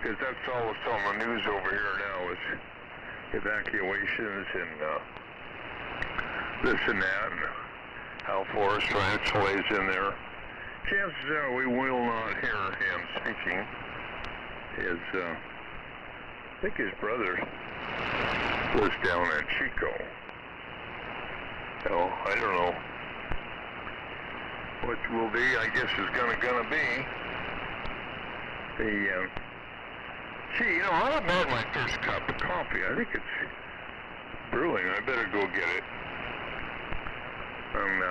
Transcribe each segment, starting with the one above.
because that's all that's on the news over here now is evacuations and this and that, and how Forrest Ranch lays in there. Chances are we will not hear him speaking. I think his brother was down in Chico. So I don't know what will be. I guess is gonna be the. Gee, you know, I haven't had my first cup of coffee. I think it's brewing. I better go get it. And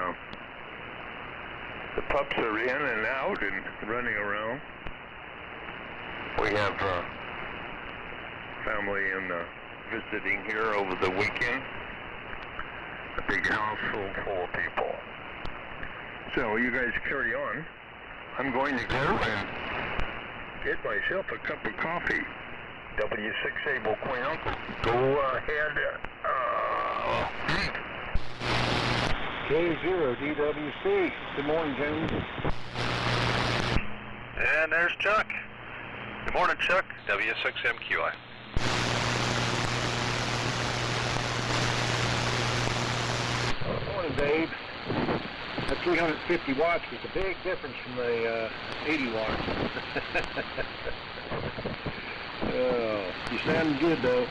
the pups are in and out and running around. We have family visiting here over the weekend. A big house full of people. So you guys carry on. I'm going to go and get myself a cup of coffee. W6 Able Queen Uncle. Go ahead. K0 DWC. Good morning, gentlemen. And there's Chuck. Good morning, Chuck. W6MQI. Good morning, Dave. That 350 watts was a big difference from the 80 watts. Oh, you sound good, though.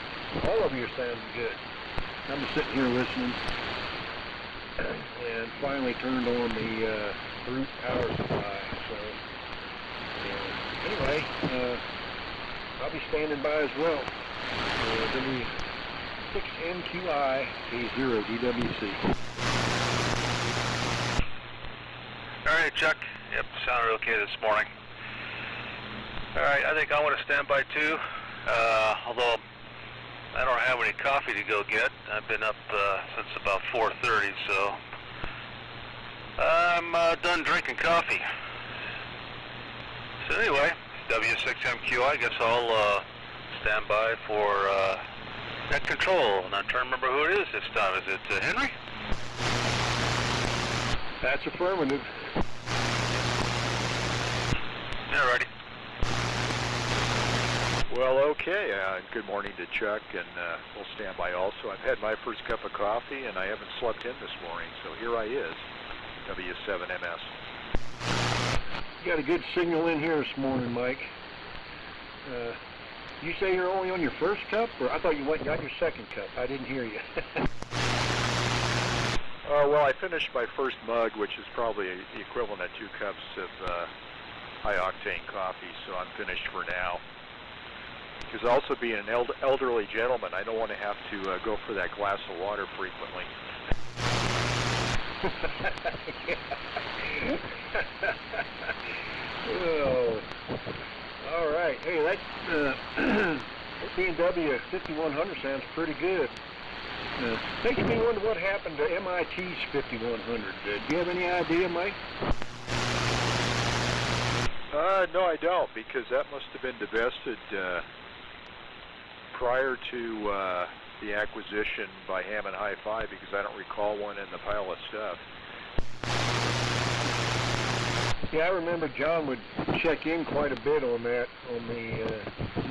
All of you are sounding good. I'm just sitting here listening. And finally turned on the brute power supply. So, anyway, I'll be standing by as well. W6NQI K0 DWC. All right, Chuck. Yep, sounded okay this morning. All right, I think I want to stand by too. Although I don't have any coffee to go get. I've been up since about 4:30, so I'm done drinking coffee. So anyway, W6MQ, I guess I'll stand by for Net Control. And I'm trying to remember who it is this time. Is it Henry? That's affirmative. Alrighty. Well, okay. Good morning to Chuck, and we'll stand by also. I've had my first cup of coffee, and I haven't slept in this morning, so here I is, W7MS. You got a good signal in here this morning, Mike. You say you're only on your first cup, or I thought you went and got your second cup. I didn't hear you. Well, I finished my first mug, which is probably the equivalent of 2 cups of high-octane coffee, so I'm finished for now. Because also being an elderly gentleman, I don't want to have to go for that glass of water frequently. Oh, all right. Hey, that B&W 5100 sounds pretty good. Makes me wonder what happened to MIT's 5100. Do you have any idea, Mike? No, I don't, because that must have been divested prior to the acquisition by Hammond Hi-Fi, because I don't recall one in the pile of stuff. Yeah, I remember John would check in quite a bit on that in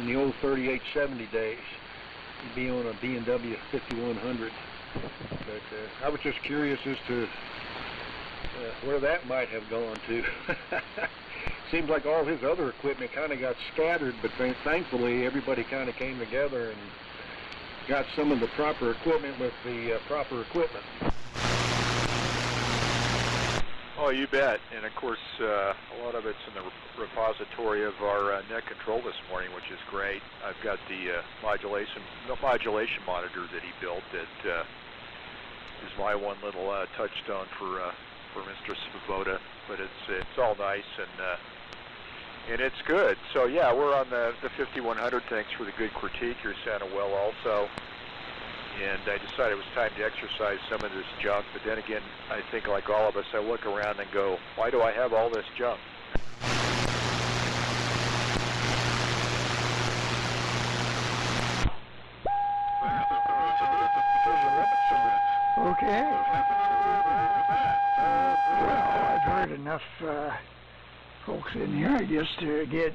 the old 3870 days. He'd be on a B&W 5100. But I was just curious as to where that might have gone to. Seems like all his other equipment kind of got scattered, but thankfully everybody kind of came together and got some of the proper equipment with the proper equipment. Oh, you bet. And of course, a lot of it's in the repository of our Net Control this morning, which is great. I've got the modulation monitor that he built that is my one little touchstone for Mr. Svoboda, but it's all nice and it's good. So yeah, we're on the 5100. Thanks for the good critique. You're sounding well also. And I decided it was time to exercise some of this junk, but then again, I think like all of us, I look around and go, why do I have all this junk? Okay. Well, I've heard enough folks in here, I guess, to get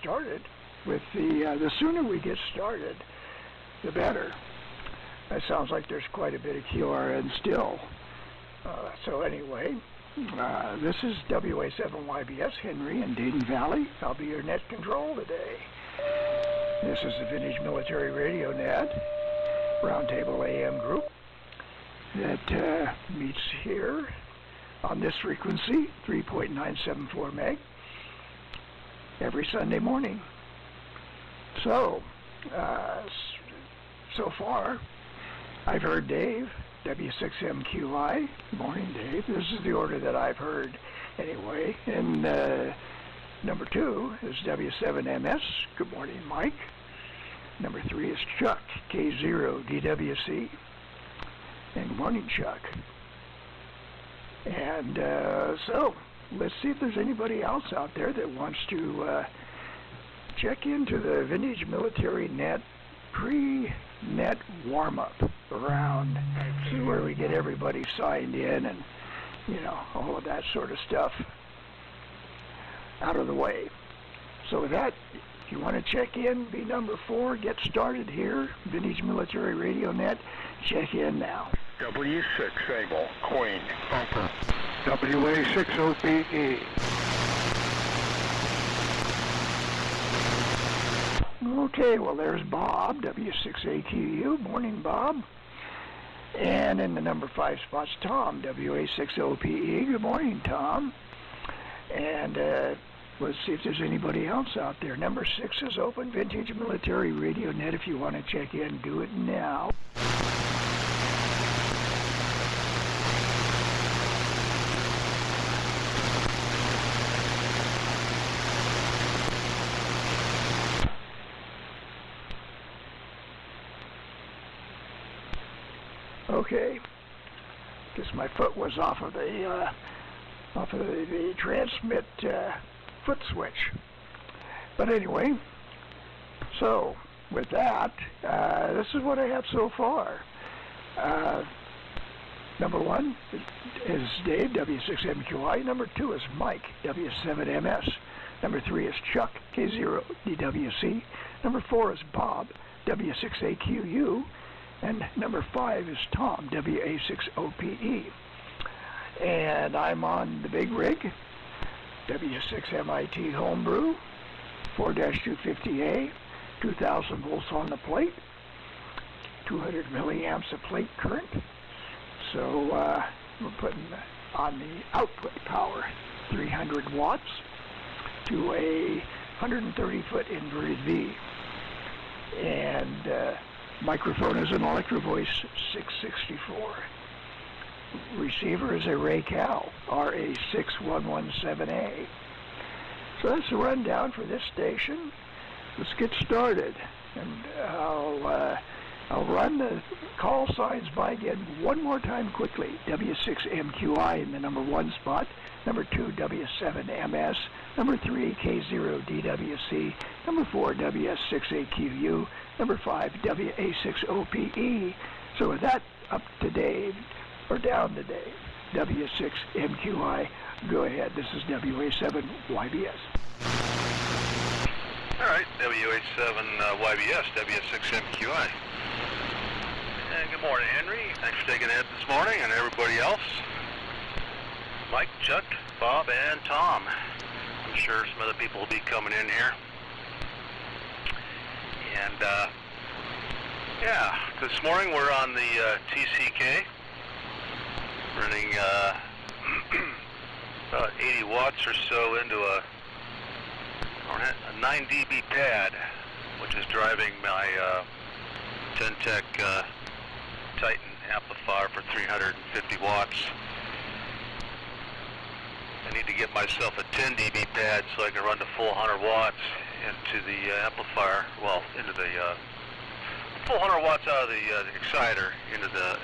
started. with the sooner we get started, the better. It sounds like there's quite a bit of QRN still. So anyway, this is WA7YBS Henry in Dayton Valley. I'll be your net control today. This is the Vintage Military Radio Net Roundtable AM group that meets here on this frequency, 3.974 meg, every Sunday morning. So, so far, I've heard Dave, W6MQI. Good morning, Dave. This is the order that I've heard anyway. And number 2 is W7MS. Good morning, Mike. Number 3 is Chuck, K0DWC. And good morning, Chuck. And so, let's see if there's anybody else out there that wants to check into the Vintage Military Net pre-net warm-up around. This is where we get everybody signed in and, you know, all of that sort of stuff out of the way. So with that, if you want to check in, be number 4, get started here, Vintage Military Radio Net, check in now. W6 Able, Queen, Bunker. WA6OPE. Okay, well there's Bob, W6AQU. Morning, Bob. And in the number 5 spot's Tom, WA6OPE. Good morning, Tom. And let's see if there's anybody else out there. Number 6 is open, Vintage Military Radio Net. If you want to check in, do it now. Okay, guess my foot was off of the transmit foot switch. But anyway, so with that, this is what I have so far. Number 1 is Dave, W6MQI. Number 2 is Mike, W7MS. Number 3 is Chuck, K0DWC. Number 4 is Bob, W6AQU. And number 5 is Tom, WA6OPE. And I'm on the big rig, W6MIT Homebrew, 4-250A, 2,000 volts on the plate, 200 milliamps of plate current. So we're putting on the output power 300 watts to a 130-foot inverted V. And microphone is an Electro Voice 664. Receiver is a Ray Cal RA6117A. So that's the rundown for this station. Let's get started. And I'll run the call signs by again one more time quickly. W6MQI in the number 1 spot. Number 2, W7MS. Number 3, K0DWC. Number 4, WS6AQU. Number 5, WA6OPE. So with that up to Dave, or down to Dave, W6MQI, go ahead. This is WA7YBS. All right, WA7YBS, W6MQI. And good morning, Henry. Thanks for taking ahead this morning, and everybody else. Mike, Chuck, Bob, and Tom. I'm sure some other people will be coming in here. And, yeah, this morning we're on the TCK, running about 80 watts or so into a 9 dB pad, which is driving my Ten-Tech Titan amplifier for 350 watts. I need to get myself a 10 dB pad so I can run the full 100 watts into the amplifier, well, into the full 100 watts out of the exciter into the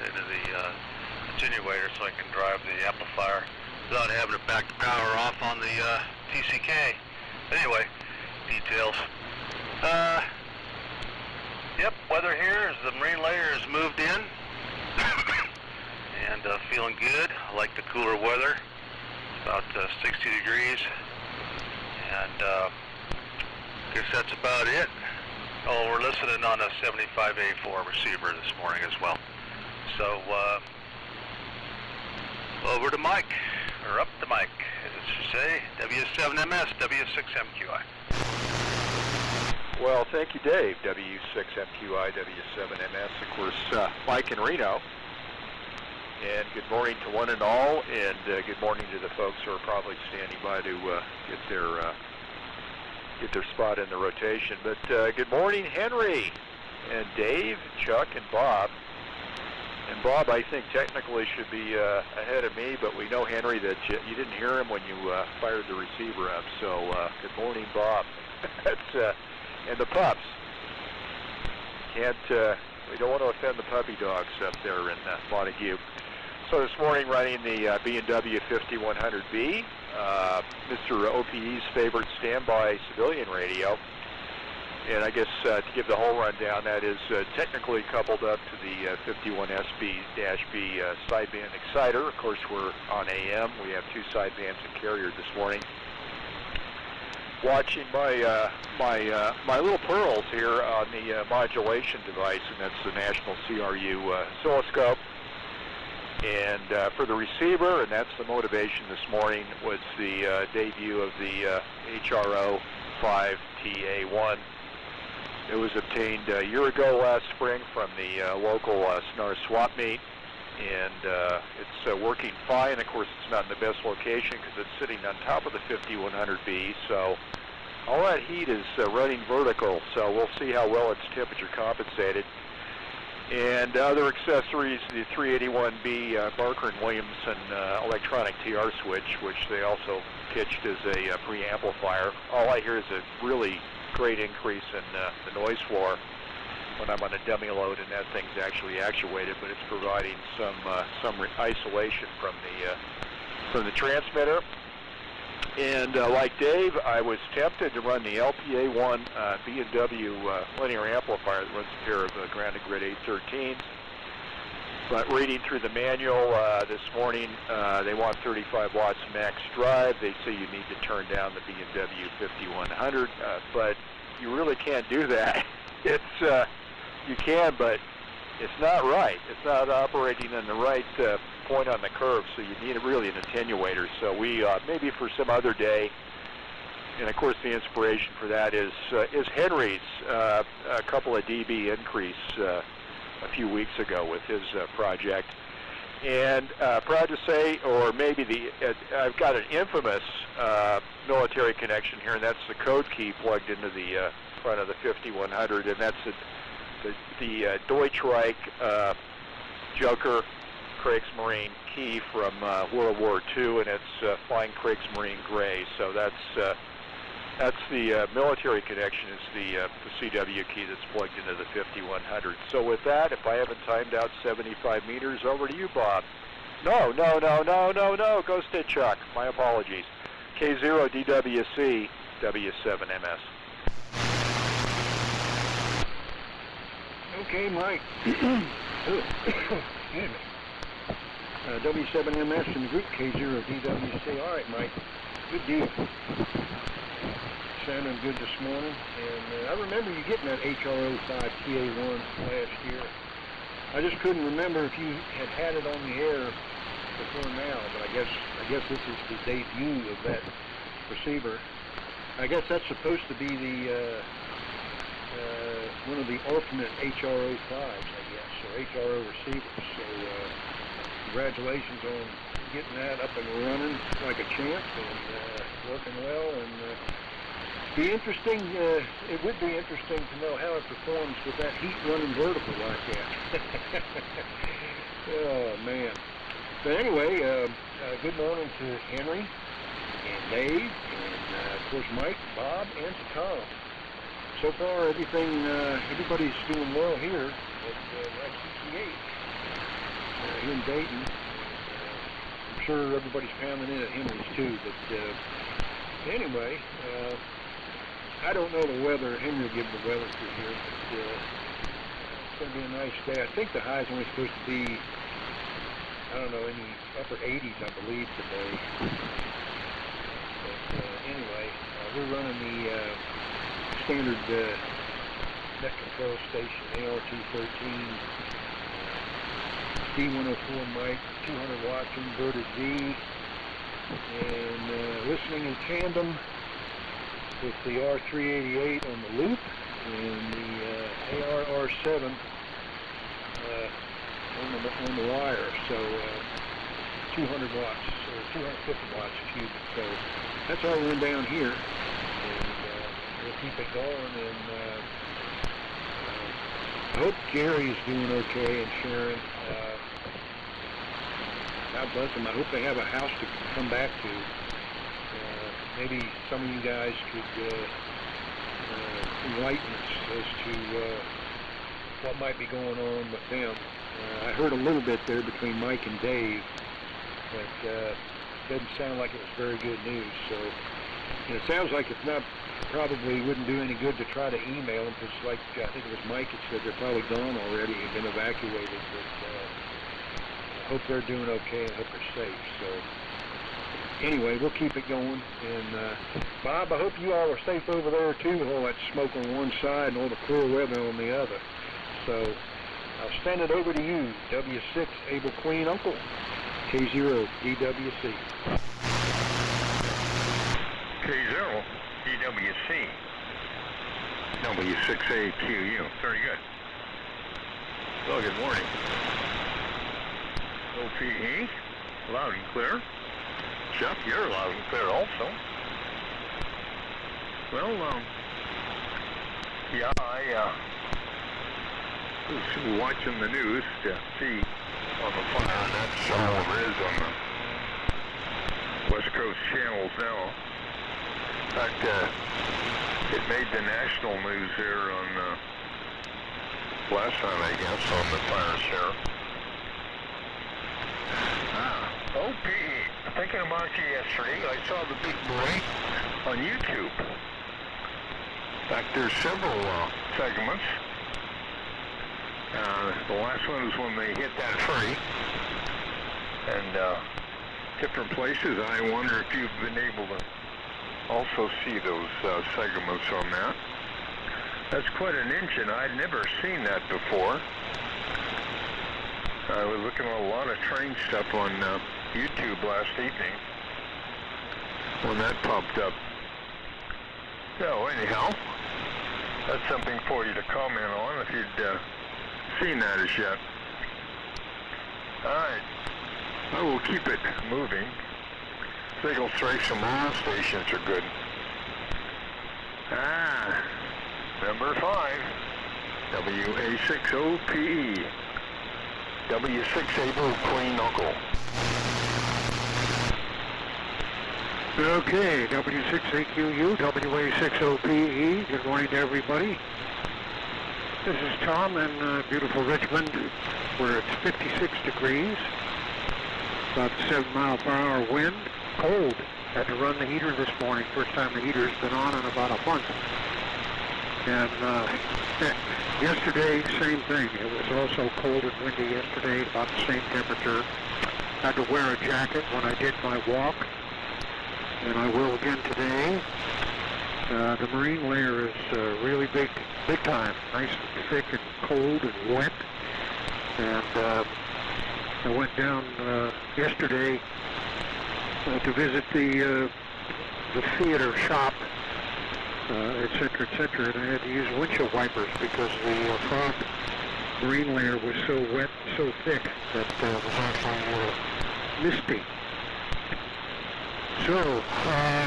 attenuator so I can drive the amplifier without having to back the power off on the TCK. Anyway, details. Yep, weather here is the marine layer has moved in and feeling good. I like the cooler weather. It's about 60 degrees, and Guess that's about it. Oh, we're listening on a 75A4 receiver this morning as well. So, over to Mike, or up to Mike, as you say, W7MS, W6MQI. Well, thank you, Dave. W6MQI, W7MS, of course, Mike in Reno. And good morning to one and all, and good morning to the folks who are probably standing by to get their spot in the rotation. But good morning, Henry, and Dave, Chuck, and Bob. And Bob, I think, technically should be ahead of me, but we know, Henry, that you didn't hear him when you fired the receiver up. So good morning, Bob. That's and the pups. We don't want to offend the puppy dogs up there in Montague. So this morning, running the B&W 5100B, Mr. OPE's favorite standby civilian radio. And I guess to give the whole rundown, that is technically coupled up to the 51SB-B sideband exciter. Of course, we're on AM. We have 2 sidebands and carrier this morning. Watching my little pearls here on the modulation device, and that's the National CRU oscilloscope. And for the receiver, and that's the motivation this morning, was the debut of the HRO 5TA1. It was obtained a year ago last spring from the local SNAR swap meet, and it's working fine. Of course, it's not in the best location because it's sitting on top of the 5100B, so all that heat is running vertical, so we'll see how well it's temperature compensated. And other accessories, the 381B Barker & Williamson electronic TR switch, which they also pitched as a preamplifier. All I hear is a really great increase in the noise floor when I'm on a dummy load, and that thing's actually actuated, but it's providing some isolation from the transmitter. And like Dave, I was tempted to run the LPA1 B&W linear amplifier that runs a pair of grounded grid 813s. But reading through the manual this morning, they want 35 watts max drive. They say you need to turn down the B&W 5100, but you really can't do that. It's you can, but it's not right. It's not operating in the right point on the curve, so you need really an attenuator. So we maybe for some other day. And of course, the inspiration for that is Henry's a couple of dB increase a few weeks ago with his project. And proud to say, or maybe I've got an infamous military connection here, and that's the code key plugged into the front of the 5100, and that's the Deutschreich Joker Kriegsmarine key from World War II, and it's flying Kriegsmarine gray. So that's the military connection, is the CW key that's plugged into the 5100. So with that, if I haven't timed out 75 meters, over to you, Bob. No, Ghost it, Chuck. My apologies. K0 DWC W7MS. Okay, Mike. W7MS in the group, K0 DWC. All right, Mike. Good deal. Sounding good this morning. And I remember you getting that HRO 5TA1 last year. I just couldn't remember if you had it on the air before now, but I guess this is the debut of that receiver. I guess that's supposed to be the one of the alternate HRO 5s, I guess, or HRO receivers. So congratulations on getting that up and running like a champ and working well. And it would be interesting to know how it performs with that heat running vertical like that. Oh, man. But anyway, good morning to Henry and Dave and, of course, Mike, Bob, and to Tom. So far, everybody's doing well here at CCH here in Dayton. I'm sure everybody's pounding in at Henry's too, but anyway, I don't know the weather. Henry will give the weather through here, but it's going to be a nice day. I think the high is only supposed to be, I don't know, in the upper 80s, I believe, today. But anyway, we're running the standard net control station, AR213, D104 mic, 200 watts inverted V, and listening in tandem with the R388 on the loop and the AR-R7 on the wire. So 200 watts, or 250 watts, excuse me. So that's all in down here, and we'll keep it going. And I hope Gary's doing okay, and Sharon. God bless them. I hope they have a house to come back to. Maybe some of you guys could enlighten us as to what might be going on with them. I heard a little bit there between Mike and Dave, but doesn't sound like it was very good news. So it sounds like it's not, probably wouldn't do any good to try to email them, because like I think it was Mike that said they're probably gone already and been evacuated. But I hope they're doing okay and hope they're safe. So anyway, we'll keep it going. And Bob, I hope you all are safe over there too, with all that smoke on one side and all the clear weather on the other. So I'll stand it over to you, W6 Able Queen Uncle, K0 DWC. K0 DWC, W6AQU. Very good. Well, good morning. OPE, loud and clear. Chuck, you're loud and clear also. Well, yeah, I was watching the news to see on the fire, and that's all there is on the West Coast channels now. In fact, it made the national news there on last night, I guess, on the fires here. OPE, thinking about you yesterday, I saw the big break on YouTube. In fact, there's several segments. The last one is when they hit that tree, and different places. I wonder if you've been able to also see those segments on that. That's quite an engine. I'd never seen that before. I was looking at a lot of train stuff on YouTube last evening when that popped up. So anyhow, that's something for you to comment on if you'd seen that as yet. Alright, I will keep it moving. Signal strikes from all stations are good. Number 5, WA6OPE, W6 Able Queen Uncle. Okay, W6AQU, WA6OPE, good morning to everybody. This is Tom in beautiful Richmond, where it's 56 degrees, about 7-mile-per-hour wind, cold. Had to run the heater this morning, first time the heater's been on in about a month. And yesterday, same thing. It was also cold and windy yesterday, about the same temperature. Had to wear a jacket when I did my walk, and I will again today. The marine layer is really big time, nice and thick and cold and wet. And I went down yesterday to visit the theater shop, et cetera, and I had to use windshield wipers because the fog marine layer was so wet, so thick that it was actually misty. So,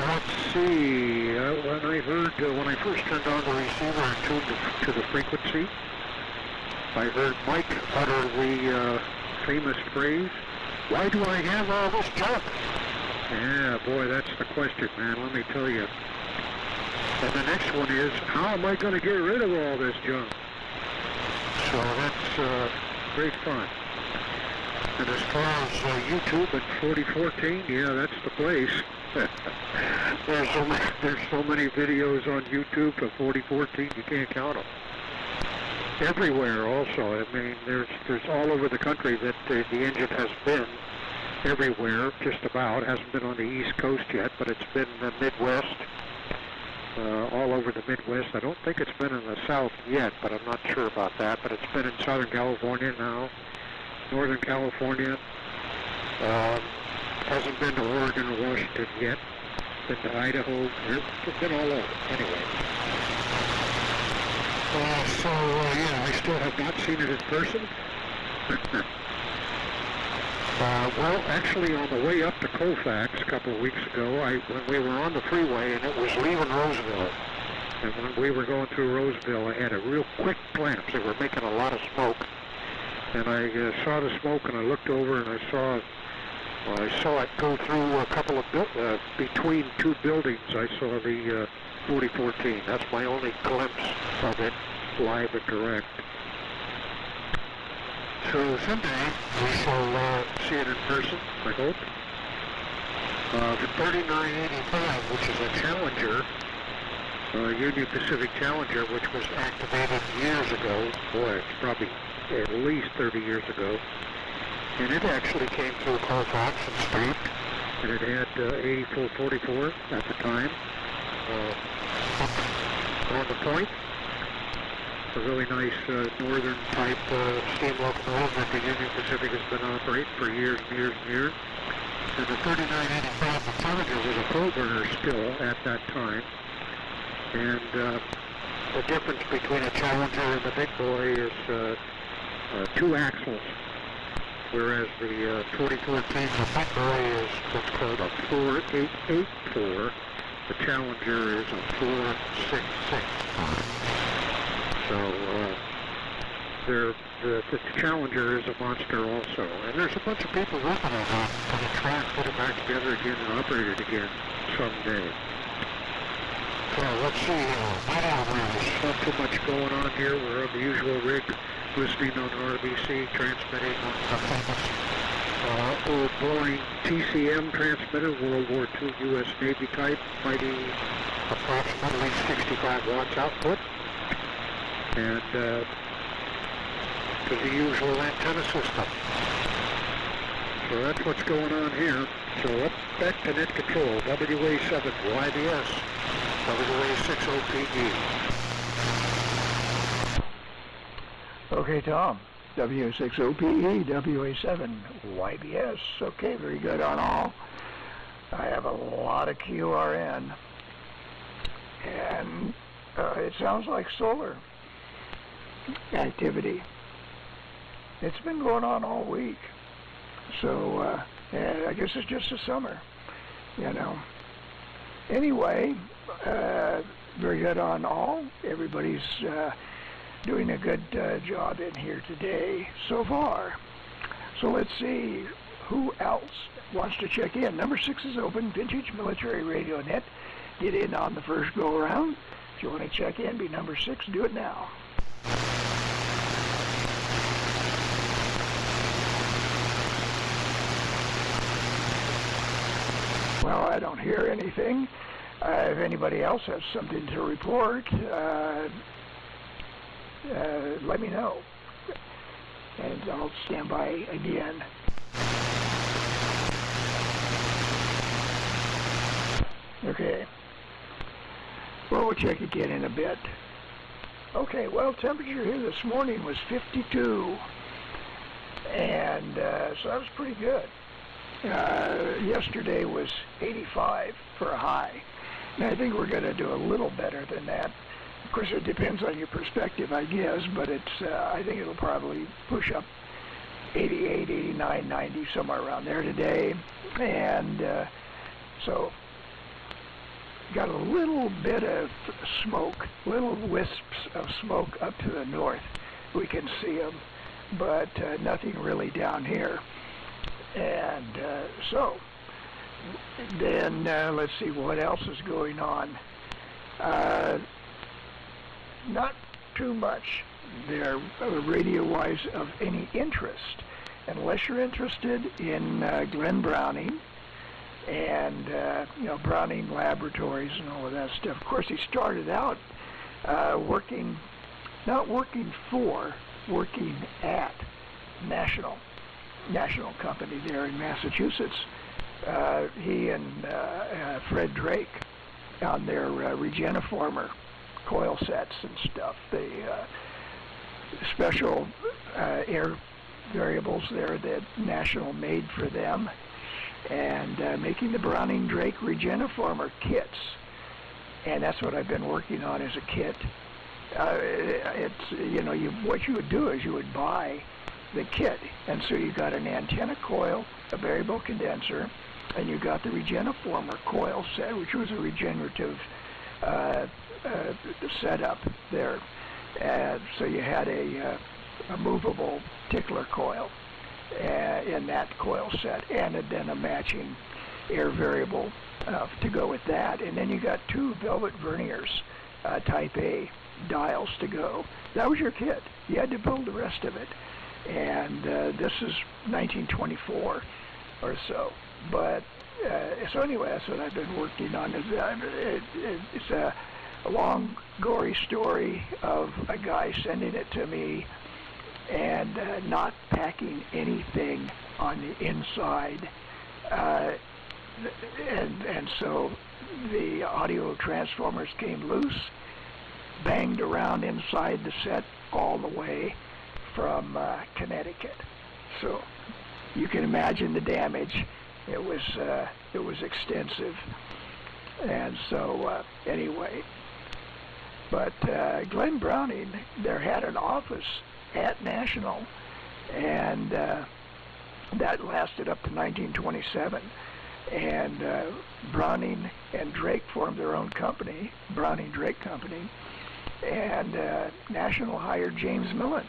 let's see, when I first turned on the receiver and tuned to the frequency, I heard Mike utter the famous phrase, "Why do I have all this junk?" Yeah, boy, that's the question, man, let me tell you. And the next one is, how am I going to get rid of all this junk? So that's great fun. And as far as YouTube and 4014, yeah, that's the place. There's so many videos on YouTube for 4014, you can't count them. Everywhere also, I mean, there's all over the country that the engine has been. Everywhere, just about. Hasn't been on the East Coast yet, but it's been the Midwest all over the Midwest. I don't think it's been in the South yet, but I'm not sure about that. But it's been in Southern California now, Northern California. Hasn't been to Oregon or Washington yet. Been to Idaho. It's been all over. Anyway. Yeah, I still have not seen it in person. Well, actually, on the way up to Colfax a couple of weeks ago, when we were on the freeway and it was leaving Roseville, and when we were going through Roseville, I had a real quick glance. They were making a lot of smoke, and I saw the smoke, and I looked over, and I saw it go through a couple of between two buildings. I saw the 4014. That's my only glimpse of it, live and direct. So someday we shall see it in person, I hope. The 3985, which is a Challenger, Union Pacific Challenger, which was activated years ago. Boy, it's probably at least 30 years ago. And it actually came through Colfax and stopped, and it had 8444 at the time. On the point, a really nice northern type steam locomotive that the Union Pacific has been operating for years and years and years. And the 3985, the Challenger, was a full burner still at that time. And the difference between a Challenger and the big boy is 2 axles. Whereas the 4014, the big boy, is what's called a 4884. The Challenger is a 466. So the Challenger is a monster also. And there's a bunch of people working on it to try and put it back together again and operate it again someday. So let's see here. There's not too much going on here. We're on the usual rig, listening on RBC, transmitting on the famous old boring TCM transmitter, World War II U.S. Navy type, fighting approximately 65 watts output. And to the usual antenna system. So that's what's going on here. So up back to Net Control, WA7YBS, WA60PE. Okay, Tom. WA60PE, WA7YBS. Okay, very good on all. I have a lot of QRN. And it sounds like solar activity. It's been going on all week. So, I guess it's just the summer, you know. Anyway, very good on all. Everybody's doing a good job in here today so far. So let's see who else wants to check in. Number 6 is open, Vintage Military Radio Net. Get in on the first go-around. If you want to check in, be number 6, do it now. Well, I don't hear anything. If anybody else has something to report, let me know, and I'll stand by again. Okay. Well, we'll check again in a bit. Okay, well, temperature here this morning was 52, and so that was pretty good. Yesterday was 85 for a high, and I think we're going to do a little better than that. Of course, it depends on your perspective, I guess, but it's I think it'll probably push up 88, 89, 90, somewhere around there today, and so got a little bit of smoke, little wisps of smoke up to the north. We can see them, but nothing really down here. And so then let's see what else is going on. Not too much there radio-wise of any interest, unless you're interested in Glenn Browning and Browning Laboratories and all of that stuff. Of course, he started out working at National Company there in Massachusetts. He and Fred Drake on their Regeniformer coil sets and stuff. The special air variables there that National made for them, and making the Browning Drake Regeniformer kits. And that's what I've been working on as a kit. It's, you know, what you would do is you would buy the kit, and so you got an antenna coil, a variable condenser, and you got the Regeniformer coil set, which was a regenerative setup there. So you had a movable tickler coil in that coil set, and then a matching air variable to go with that. And then you got 2 velvet verniers, type A dials to go. That was your kit. You had to build the rest of it. And this is 1924 or so. But so anyway, that's what I've been working on. It's a long, gory story of a guy sending it to me and not packing anything on the inside. And so the audio transformers came loose, banged around inside the set all the way from Connecticut. So you can imagine the damage. It was extensive. And so anyway, but Glenn Browning there had an office at National, and that lasted up to 1927. And Browning and Drake formed their own company, Browning Drake Company, and National hired James Millen.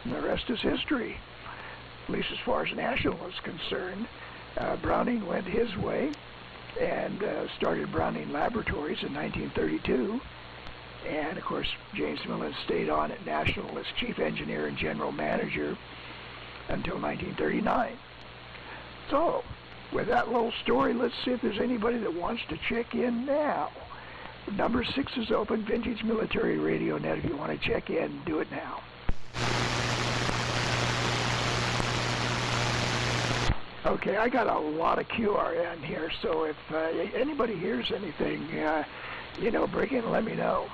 And the rest is history, at least as far as National is concerned. Browning went his way and started Browning Laboratories in 1932. And of course, James Millen stayed on at National as chief engineer and general manager until 1939. So, with that little story, let's see if there's anybody that wants to check in now. Number 6 is open, Vintage Military Radio Net. If you want to check in, do it now. Okay, I got a lot of QRN here, so if anybody hears anything, you know, break in and let me know.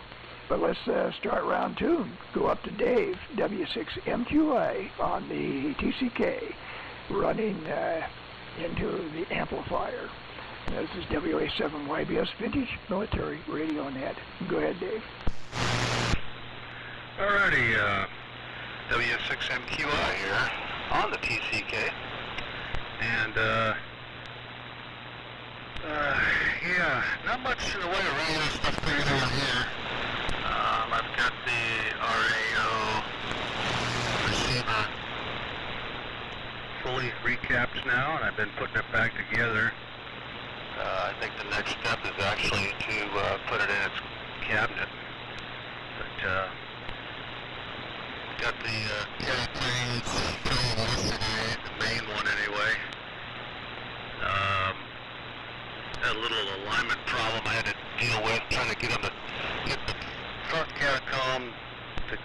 But let's start round 2. Go up to Dave, W6MQI on the TCK, running into the amplifier. This is WA7YBS Vintage Military Radio Net. Go ahead, Dave. Alrighty, W6MQI here on the TCK. And, yeah, not much in the way of radio stuff going on here. I've got the RAO receiver fully recapped now, and I've been putting it back together. I think the next step is actually to put it in its cabinet. But, got the carry planes playing yesterday, the main one anyway. Had a little alignment problem I had to deal with, trying to get them to get the front catacomb to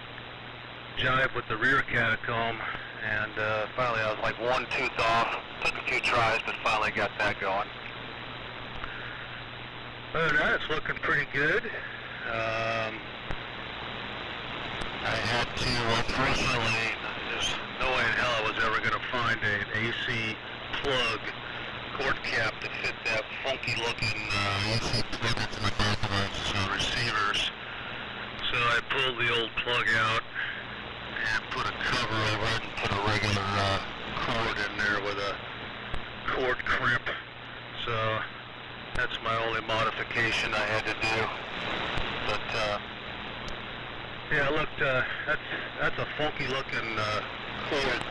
jive with the rear catacomb, and finally I was like 1 tooth off. Took a few tries, but finally got that going. Other than that, it's looking pretty good. I had to, unfortunately, there's no way in hell I was ever going to find an AC plug cord cap to fit that funky looking AC plug that's in the back of those receivers. So I pulled the old plug out and put a cover over it and put a regular cord in there with a cord crimp. So that's my only modification I had to do. But yeah, I looked, that's a funky looking cord.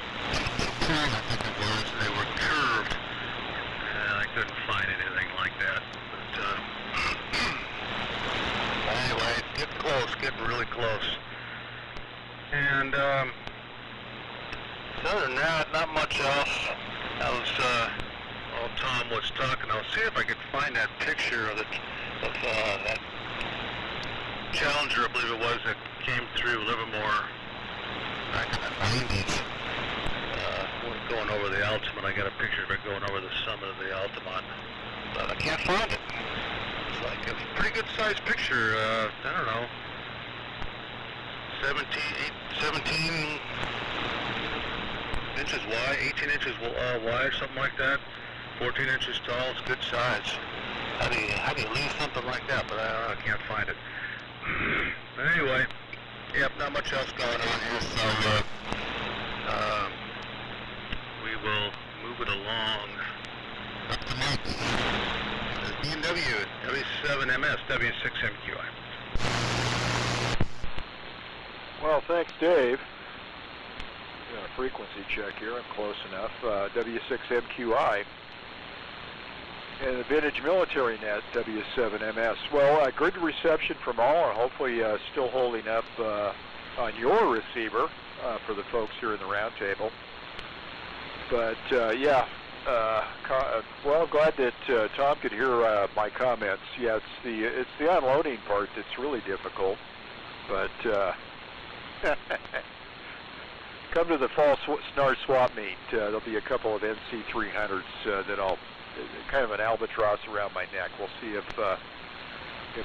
I think it was. They were curved. I couldn't find anything like that. But anyway, it's getting close, getting really close. And other than that, not much else. I was, while Tom was talking, I'll see if I could find that picture of that Challenger, I believe it was, that came through Livermore back in the 90s. Going over the Altamont. I got a picture of it going over the summit of the Altamont, but I can't find it. looks like a pretty good sized picture. I don't know, 17 inches wide, 18 inches wide, something like that. 14 inches tall. It's good size. How do you leave something like that? But I don't know. I can't find it. But anyway, yep, not much else going on here. So we will move it along. Up to Mike. BMW WA7YBS W6MQI. Well, thanks, Dave. Frequency check here. I'm close enough. W6MQI. And the Vintage Military Net W7MS. Well, good reception from all, and hopefully still holding up on your receiver for the folks here in the roundtable. But yeah, well, I'm glad that Tom could hear my comments. Yeah, it's the unloading part that's really difficult. But come to the fall SNAR swap meet. There'll be a couple of NC300s that I'll kind of an albatross around my neck. We'll see if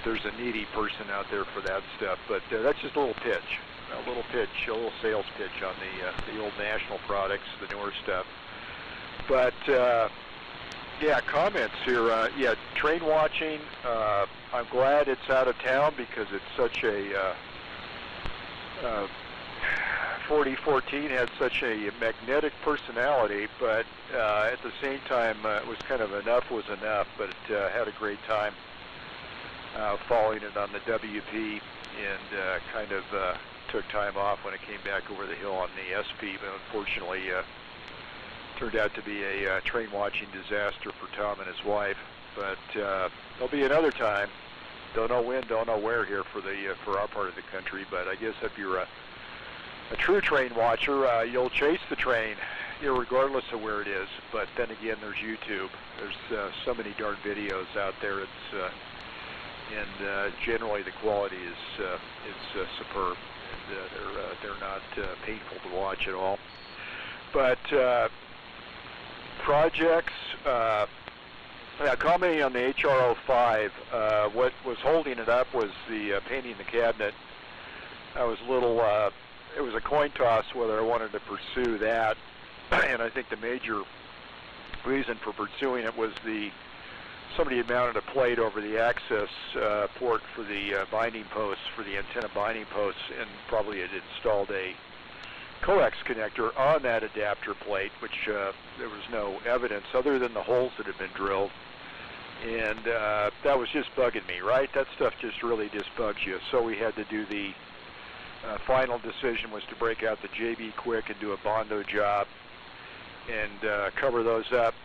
there's a needy person out there for that stuff. But that's just a little pitch, a little sales pitch on the old National products, the newer stuff. But yeah, comments here. Yeah, train watching. I'm glad it's out of town because it's such a 4014 had such a magnetic personality, but at the same time, it was kind of enough was enough, but it had a great time following it on the WP, and kind of took time off when it came back over the hill on the SP, but unfortunately turned out to be a train watching disaster for Tom and his wife. But there'll be another time. Don't know when, don't know where here for our part of the country, but I guess if you're a true train watcher, you'll chase the train, regardless of where it is. But then again, there's YouTube. There's so many darn videos out there. It's and generally the quality is superb, and they're not painful to watch at all. But projects. Commenting on the HRO5, what was holding it up was the painting the cabinet. I was a little. It was a coin toss whether I wanted to pursue that, and I think the major reason for pursuing it was somebody had mounted a plate over the access port for the binding posts, for the antenna binding posts, and probably had installed a coax connector on that adapter plate, which there was no evidence other than the holes that had been drilled. And that was just bugging me, right? That stuff just really bugs you. So we had to do the final decision was to break out the JB Quick and do a Bondo job and cover those up,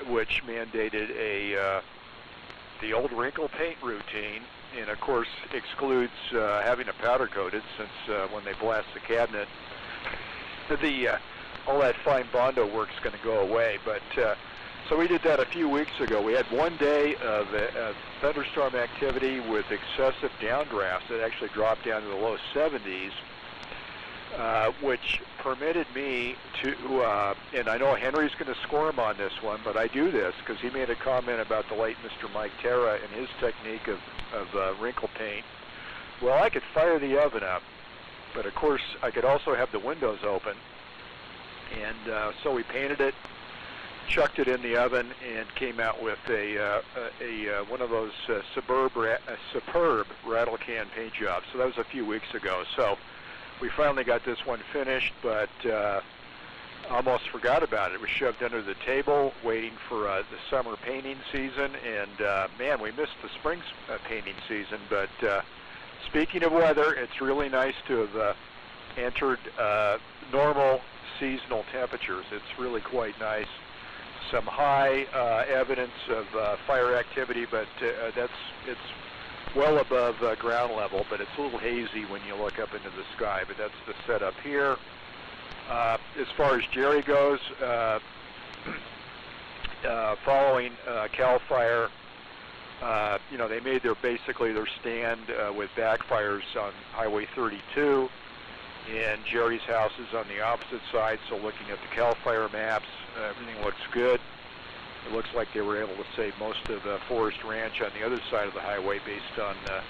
which mandated the old wrinkle paint routine, and of course excludes having it powder coated, since when they blast the cabinet, all that fine Bondo work's going to go away. But so we did that a few weeks ago. We had one day of thunderstorm activity with excessive downdrafts that actually dropped down to the low 70s, which permitted me to, and I know Henry's going to squirm on this one, but I do this because he made a comment about the late Mr. Mike Terra and his technique of wrinkle paint. Well, I could fire the oven up, but of course I could also have the windows open, and so we painted it, chucked it in the oven, and came out with one of those superb rattle can paint jobs. So that was a few weeks ago. So we finally got this one finished, but almost forgot about it. It was shoved under the table waiting for the summer painting season, and man, we missed the spring painting season. But speaking of weather, it's really nice to have entered normal seasonal temperatures. It's really quite nice. Some high evidence of fire activity, but it's well above ground level, but it's a little hazy when you look up into the sky. But that's the setup here. As far as Jerry goes, following Cal Fire, they made basically their stand with backfires on Highway 32, and Jerry's house is on the opposite side. So looking at the Cal Fire maps, everything looks good. it looks like they were able to save most of Forest Ranch on the other side of the highway based on at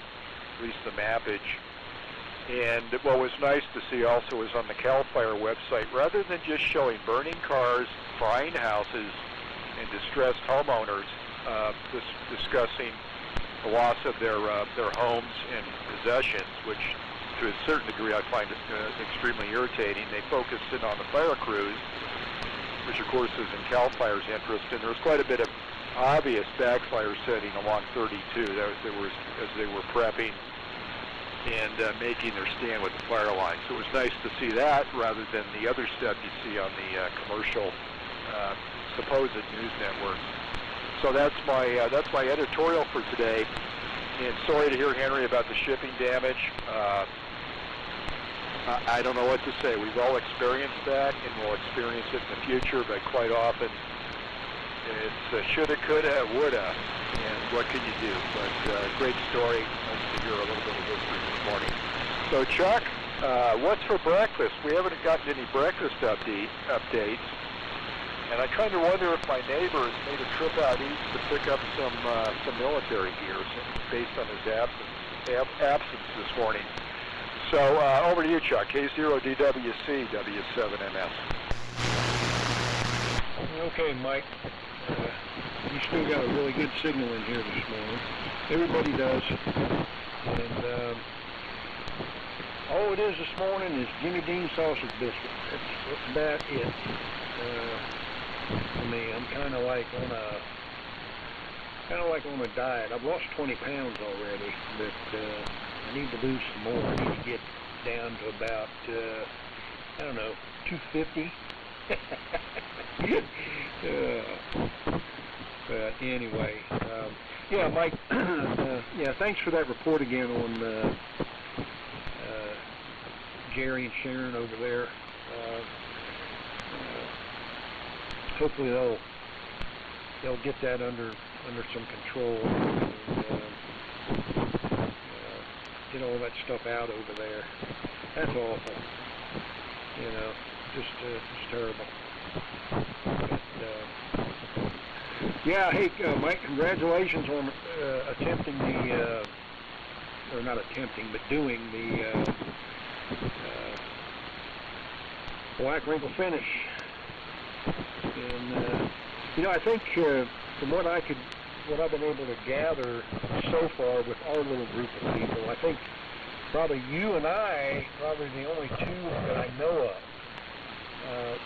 least the mappage. And what was nice to see also is on the CAL FIRE website, rather than just showing burning cars, frying houses, and distressed homeowners discussing the loss of their homes and possessions, which to a certain degree I find extremely irritating. They focused in on the fire crews, which of course is in CAL FIRE's interest, and there was quite a bit of obvious backfire setting along 32 as they were prepping and making their stand with the fire line. So it was nice to see that rather than the other stuff you see on the commercial supposed news networks. So that's my editorial for today. And sorry to hear, Henry, about the shipping damage. I don't know what to say. We've all experienced that, and we'll experience it in the future, but quite often it's shoulda, coulda, woulda, and what can you do? But great story. Nice to hear a little bit of history this morning. So, Chuck, what's for breakfast? We haven't gotten any breakfast updates, and I kind of wonder if my neighbor has made a trip out east to pick up some military gear based on his absence this morning. So over to you, Chuck. K0DWC W7MS. Okay, Mike. You still got a really good signal in here this morning. Everybody does. And all it is this morning is Jimmy Dean sausage biscuit. That's about it. For me, I'm kind of like on a diet. I've lost 20 pounds already, but I need to lose some more. I need to get down to about, 250. But anyway, yeah, Mike, yeah, thanks for that report again on Jerry and Sharon over there. Hopefully they'll get that under some control and get all that stuff out over there. That's awful, just terrible. But, yeah, hey, Mike, congratulations on attempting or not attempting, but doing the black wrinkle finish. And I think from what I've been able to gather so far with our little group of people, I think probably you and I, probably the only two that I know of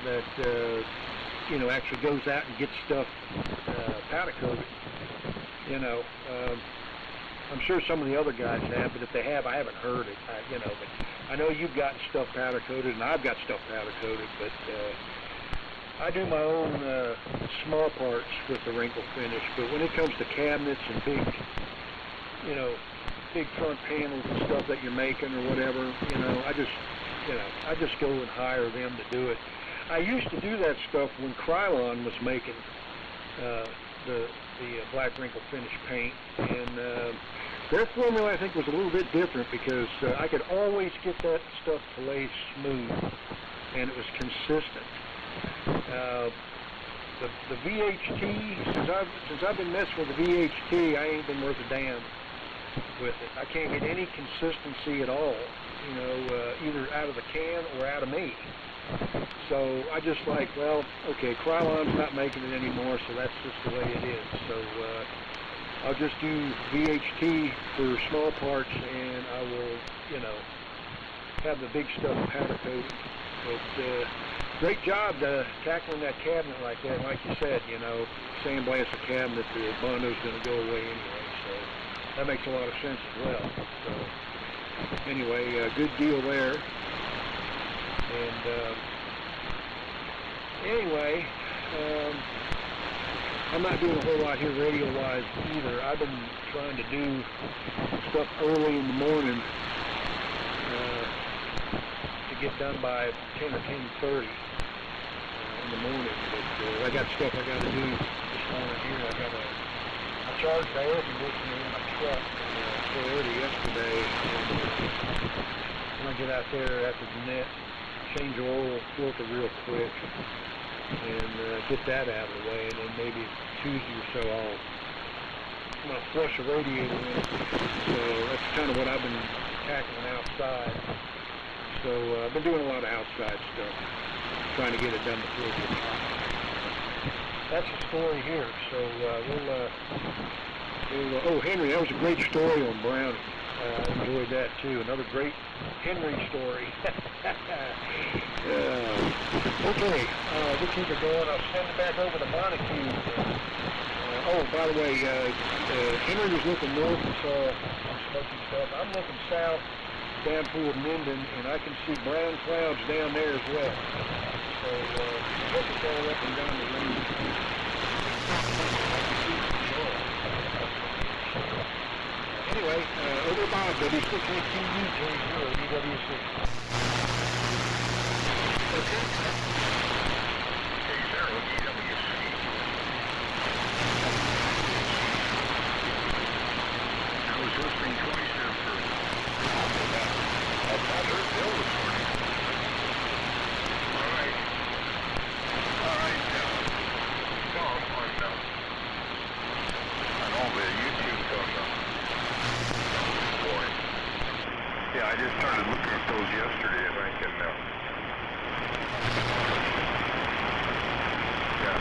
that actually goes out and gets stuff powder coated. I'm sure some of the other guys have, but if they have, I haven't heard it. But I know you've got stuff powder coated, and I've got stuff powder coated, but I do my own small parts with the wrinkle finish. But when it comes to cabinets and big front panels and stuff that you're making or whatever, I just go and hire them to do it. I used to do that stuff when Krylon was making the black wrinkle finish paint, and their formula I think was a little bit different because I could always get that stuff to lay smooth, and it was consistent. The VHT, since I've been messing with the VHT, I ain't been worth a damn with it. I can't get any consistency at all, either out of the can or out of me. So I just okay, Krylon's not making it anymore, so that's just the way it is. So I'll just do VHT for small parts, and I will, have the big stuff powder coated. But great job tackling that cabinet like that. Like you said, sandblast the cabinet, the Bondo's going to go away anyway. So that makes a lot of sense as well. So anyway, good deal there. And anyway, I'm not doing a whole lot here radio-wise either. I've been trying to do stuff early in the morning to get done by 10 or 10:30 in the morning. But I got stuff I got to do this morning here. I charged the air conditioner in my truck so early yesterday. And I'm going to get out there after the net, change the oil filter real quick, and get that out of the way, and then maybe Tuesday or so, I'm going to flush a radiator in it. So that's kind of what I've been tackling outside. So I've been doing a lot of outside stuff, trying to get it done before it gets hot. That's the story here. So oh, Henry, that was a great story on Brownie. I enjoyed that too. Another great Henry story. Okay, we'll keep it going. I'll send it back over to Montague. Oh, by the way, Henry was looking north and saw some smoky stuff. I'm looking south down toward Minden, and I can see brown clouds down there as well. So look at all up and down the range. Anyway, over to Bob, W6AQU, DW6. Okay. I was listening twice after. I heard Bill this morning. All right, Tom, on all the YouTube stuff. Boy. Yeah, I just started looking at those yesterday, and I can, yeah,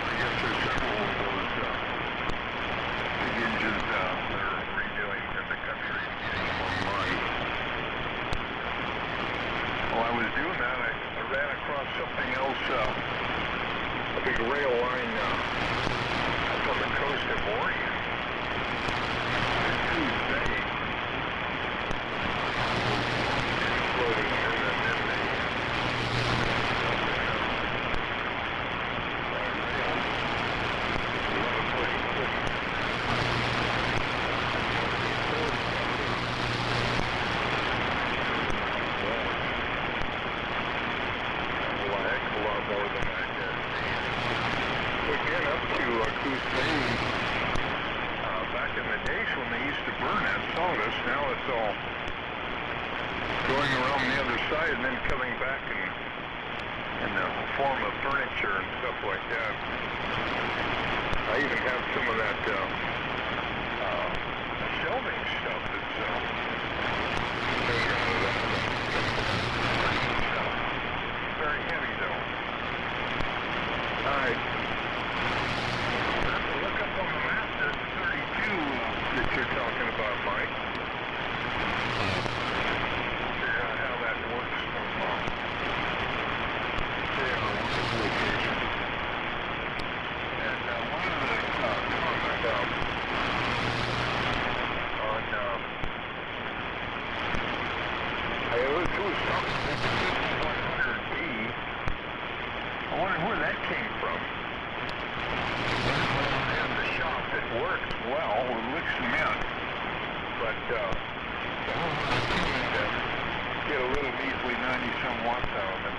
I guess there's several of those big engines that are redoing in the country and getting them online. While I was doing that, I ran across something else, a big rail line up on the coast of Oregon. Tuesday. Floating in, and then they now it's all going around the other side and then coming back in the form of furniture and stuff like that. I even have some of that shelving stuff that's made out of that. Very heavy though. Alright. Look up on the map, there's 32 that you're talking about, Mike. Figure out how that works from location. And one of the comments on it was talking about 5100B. I wonder where that came from. In the shop, it works well, it looks mint, but get a little measly 90-some watts out of it.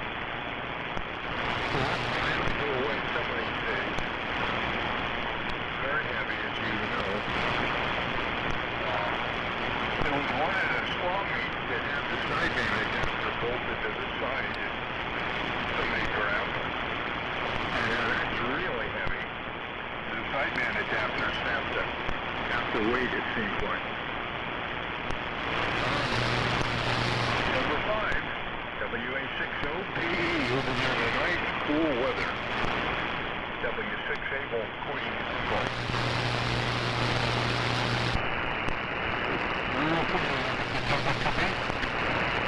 Go away some of these days. Very heavy, as you know. There was one at a slaw meet that had the side beam adapter bolted to the side that somebody grabbed. And it's really heavy. The sideband adapter snapped up half the weight, it seems like. Number 5, WA7YBS over here tonight, cool weather. W6 Able Queen Echo.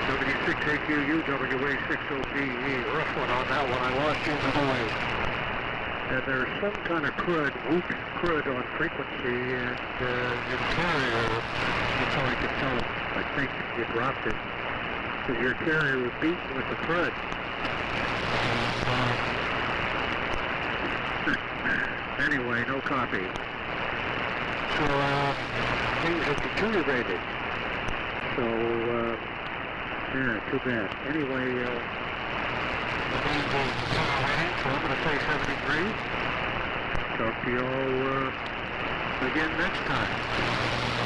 W6AQU, WA6OBE, rough one on that one. I lost you in the noise. And there's some kind of weak crud on frequency, and your carrier, that's all I can tell. I think you dropped it, because your carrier was beaten with the crud. Anyway, no copy. So, things are deteriorated. So, yeah, too bad. Anyway, so I'm going to say 73. Talk to you all again next time.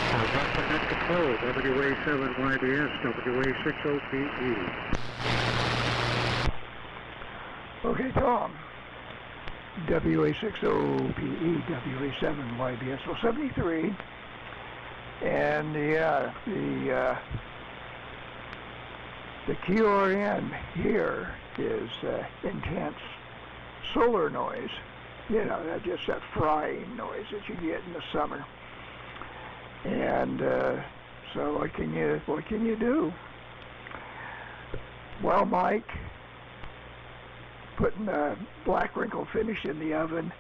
So that's the Net Control, WA7YBS, WA6OBE. Okay, Tom. WA6OPE, WA7YBS, so 73. And yeah, the QRN here is intense solar noise. You know, just that frying noise that you get in the summer. And so what can you do? Well, Mike, putting a black wrinkle finish in the oven,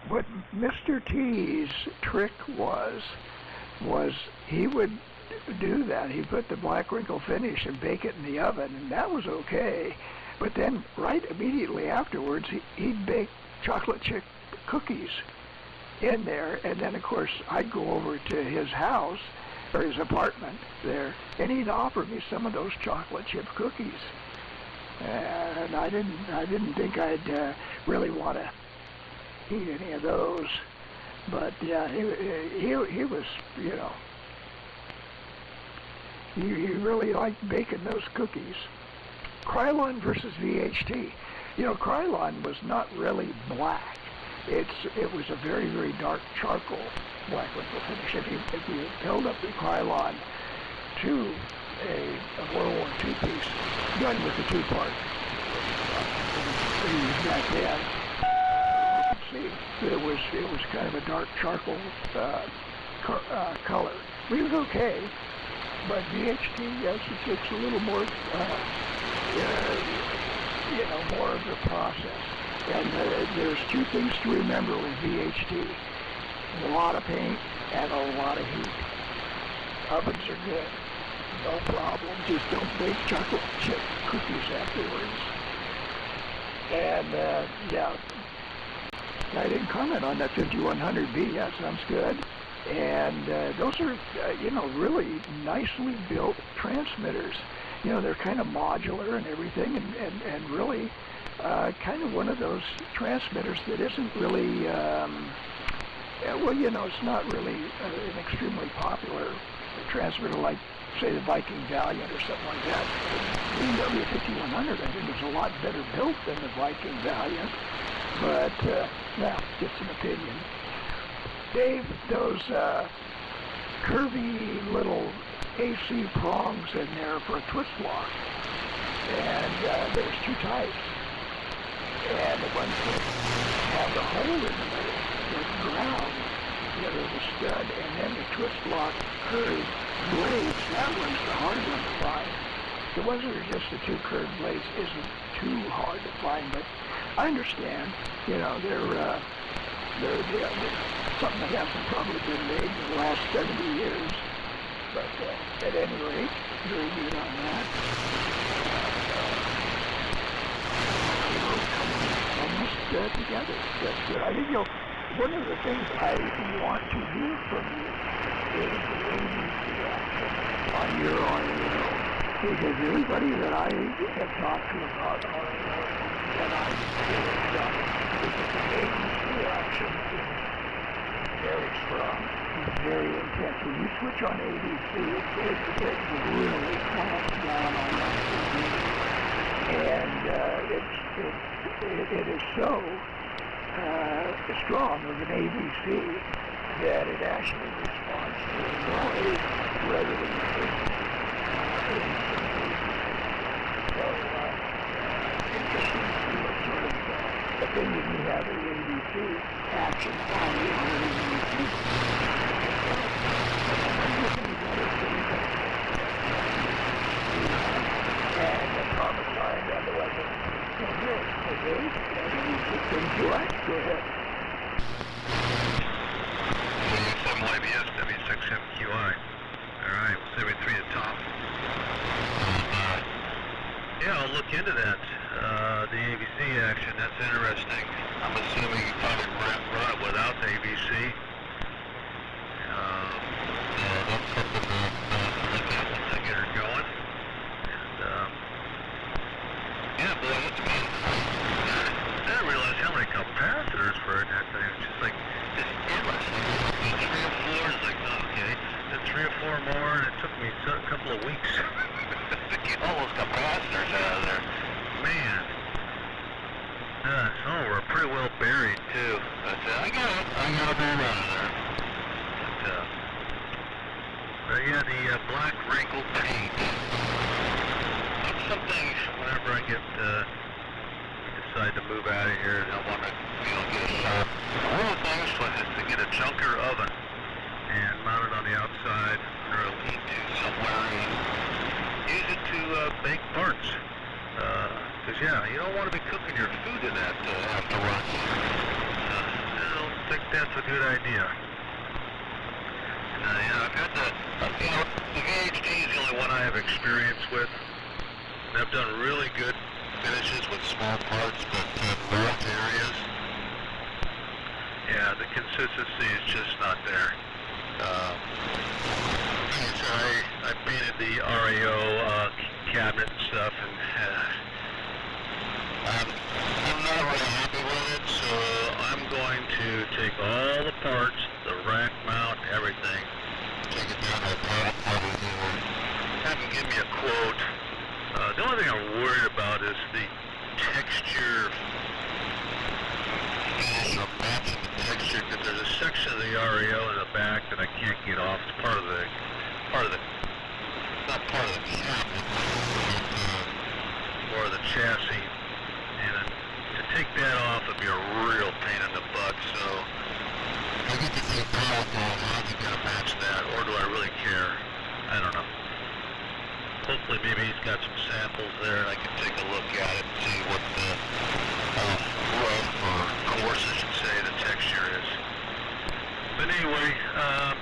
what Mr. T's trick was he would do that. He'd put the black wrinkle finish and bake it in the oven, and that was okay. But then right immediately afterwards, he'd bake chocolate chip cookies in there, and then of course I'd go over to his house or his apartment there, and he'd offer me some of those chocolate chip cookies. And I didn't think I'd really want to eat any of those, but yeah, he was, you know, he really liked baking those cookies. Krylon versus VHT. You know, Krylon was not really black. It was a very, very dark charcoal black wrinkle finish. If you held up the Krylon to a World War II piece, gun with the two-part, back then, you can see that it was kind of a dark charcoal color. It was okay, but VHT, yes, it's a little more, you know, more of the process. And there's two things to remember with VHT: a lot of paint and a lot of heat. Ovens are good, no problem. Just don't bake chocolate chip cookies afterwards. And yeah, I didn't comment on that 5100B. That sounds good. And those are, you know, really nicely built transmitters. You know, they're kind of modular and everything, and really kind of one of those transmitters that isn't really, well, you know, it's not really an extremely popular transmitter like, say, the Viking Valiant or something like that. The W5100, I think, is a lot better built than the Viking Valiant, but, well, just an opinion. Dave, those curvy little AC prongs in there for a twist lock, and there's two types, and the ones that have the hole in the middle, the ground, you know, the stud, and then the twist lock curved blades, that one's the hard one to find. The ones that are just the two curved blades isn't too hard to find, but I understand, you know, they're something that hasn't probably been made in the last 70 years. But at any rate, very good on that. Almost together. That's good. I think, you know, one of the things I want to hear from you is the ABC action on your audio. Because everybody that I have talked to about audio, and I've done, is that the ABC action is very strong, very intense. When you switch on ABC, it really clamps down on that TV. And it is so strong of an ABC that it actually responds to noise rather than ABC. So, interesting to see what sort of opinion you have of the ABC action on the ABC. And the common line on the weapon. Okay, things you like, go ahead. WA7YBS, W6MQI. Alright, 73 at top. Yeah, I'll look into that. The ABC action, that's interesting. I'm assuming you probably run it without the ABC. That's something to look at once I get her going. And, yeah, boy, that's amazing. I didn't realize how many capacitors were in that thing. It's just like, just endless. 3 or 4, it's like, okay. Then 3 or 4 more, and it took me a couple of weeks to get all those capacitors out of there. Man. Some of them were pretty pretty well buried too. But I got it. I got it all out of there. But yeah, the black wrinkled paint. That's something whenever I decide to move out of here and I want to, get a shop. One of the things is to get a junker oven and mount it on the outside or a lean-to somewhere and use it to bake parts. Because yeah, you don't want to be cooking your food in that afterwards. I don't think that's a good idea. I've got the VHD is the only one I have experience with. And I've done really good finishes with small parts, but large areas, yeah, the consistency is just not there. I painted the RAO cabinet and stuff, and I'm not really happy with it, so I'm going to take all the parts, the rack mount, everything, take it down to a product level, have them give me a quote. The only thing I'm worried about is the texture, matching the texture, because there's a section of the RAO in the back that I can't get off. It's not part of the cabinet, more of the chassis, and to take that off would be a real pain in the butt, so I get to think, how's he going to match that, or do I really care? I don't know. Hopefully maybe he's got some samples there and I can take a look at it and see what the rough or coarse, I should say, the texture is. But anyway, I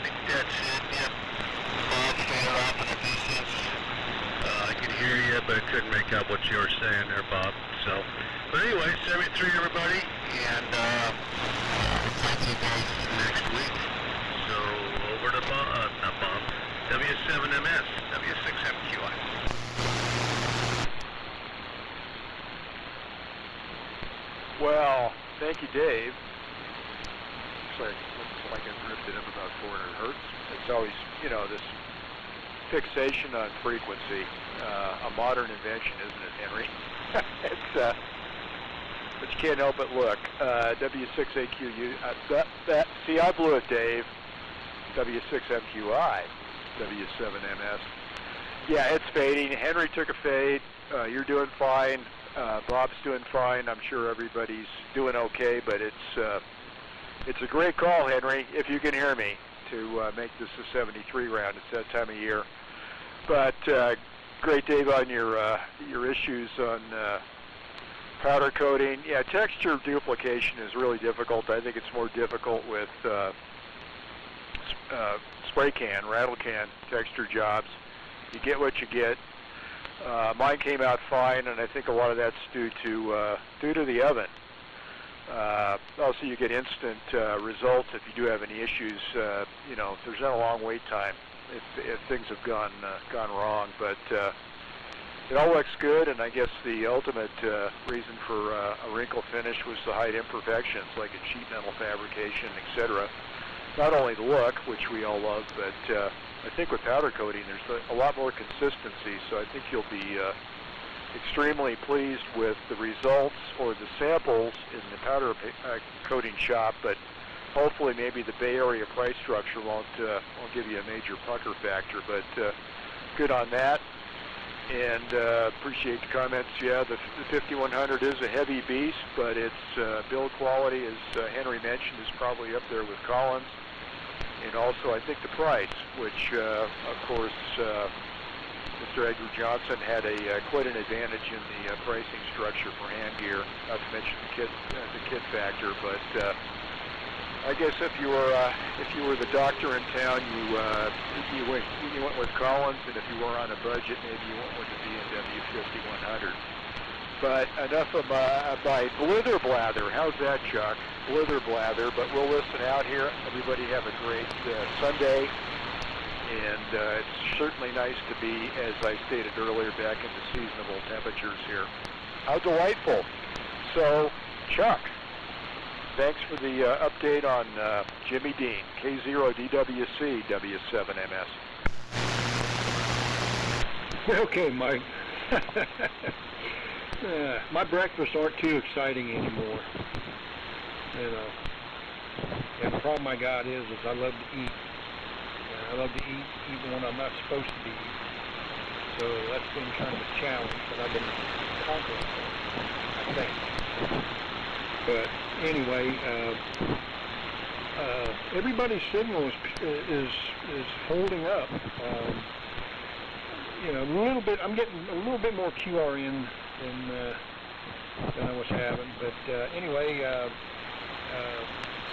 think that's it. Yep. Bob faded off in a distance. I could hear you, but I couldn't make out what you were saying there, Bob. So, but anyway, 73 everybody, and I'll talk to you guys next week. So over to Bob, not Bob. W7MS, W6MQI. Well, thank you, Dave. Looks like I've drifted him about 400 hertz. It's always, this fixation on frequency, a modern invention, isn't it, Henry? But you can't help but look. W6AQU, see, I blew it, Dave. W6MQI. W7MS. Yeah, it's fading. Henry took a fade. You're doing fine. Bob's doing fine. I'm sure everybody's doing okay, but it's a great call, Henry, if you can hear me, to make this a 73 round. It's that time of year. But great, Dave, on your issues on powder coating. Yeah, texture duplication is really difficult. I think it's more difficult with spray can, rattle can texture jobs. You get what you get. Mine came out fine, and I think a lot of that's due to the oven. Also, you get instant results if you do have any issues. If there's not a long wait time, if things have gone wrong. But it all looks good, and I guess the ultimate reason for a wrinkle finish was to hide imperfections, like in sheet metal fabrication, etc. Not only the look, which we all love, but I think with powder coating, there's a lot more consistency, so I think you'll be extremely pleased with the results or the samples in the powder coating shop, but hopefully maybe the Bay Area price structure won't give you a major pucker factor, but good on that. And appreciate the comments. Yeah, the 5100 is a heavy beast, but its build quality, as Henry mentioned, is probably up there with Collins. And also, I think the price, which, of course, Mr. Edgar Johnson had quite an advantage in the pricing structure for hand gear, not to mention the kit factor. But I guess if you were the doctor in town, you went with Collins, and if you were on a budget, maybe you went with the B&W 5100. But enough of my blither blather. How's that, Chuck? Blither blather. But we'll listen out here. Everybody have a great Sunday. And it's certainly nice to be, as I stated earlier, back into seasonable temperatures here. How delightful. So, Chuck, thanks for the update on Jimmy Dean, K0DWC, W7MS. Okay, Mike. my breakfasts aren't too exciting anymore. You know, and the problem I got is I love to eat. I love to eat even when I'm not supposed to be eating. So that's been kind of a challenge that I've been conquering, I think. But anyway, everybody's signal is holding up. You know, a little bit. I'm getting a little bit more QRN than I was having. But anyway,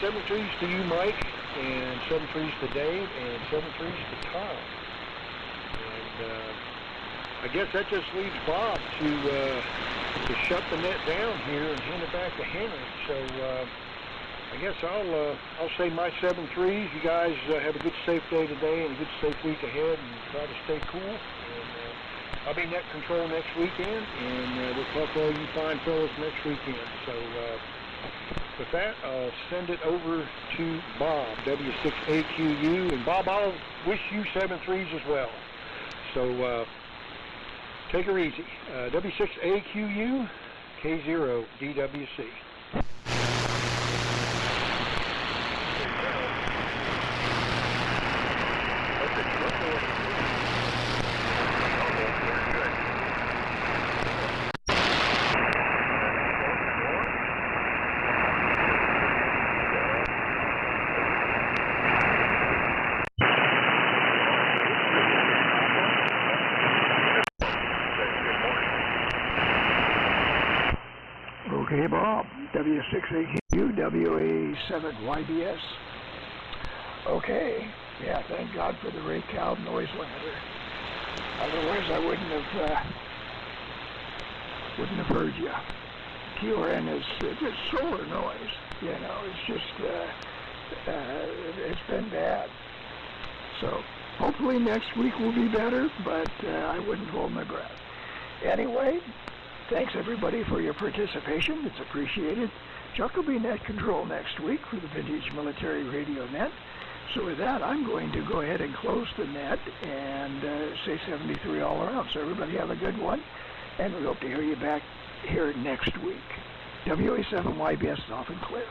7-3s to you, Mike, and 7-3s to Dave, and 7-3s to Tom. And I guess that just leaves Bob to shut the net down here and hand it back to Henry. So I guess I'll say my 7-3s. You guys have a good, safe day today and a good, safe week ahead, and try to stay cool. And I'll be net control next weekend, and we'll talk to all you fine fellas next weekend. So with that, I'll send it over to Bob, W6AQU, and Bob, I'll wish you 7-3s as well. So take her easy. W6AQU, K0DWC. Okay, Bob, W6AQ, WA7YBS. Okay, yeah, thank God for the Ray Cow noise limiter. Otherwise, I wouldn't have heard you. QRN is just solar noise, you know. It's just it's been bad. So hopefully next week will be better, but I wouldn't hold my breath. Anyway. Thanks, everybody, for your participation. It's appreciated. Chuck will be net control next week for the Vintage Military Radio Net. So with that, I'm going to go ahead and close the net and say 73 all around. So everybody have a good one, and we hope to hear you back here next week. WA7YBS is off and clear.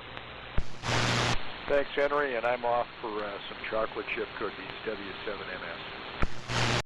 Thanks, Henry, and I'm off for some chocolate chip cookies, W7MS.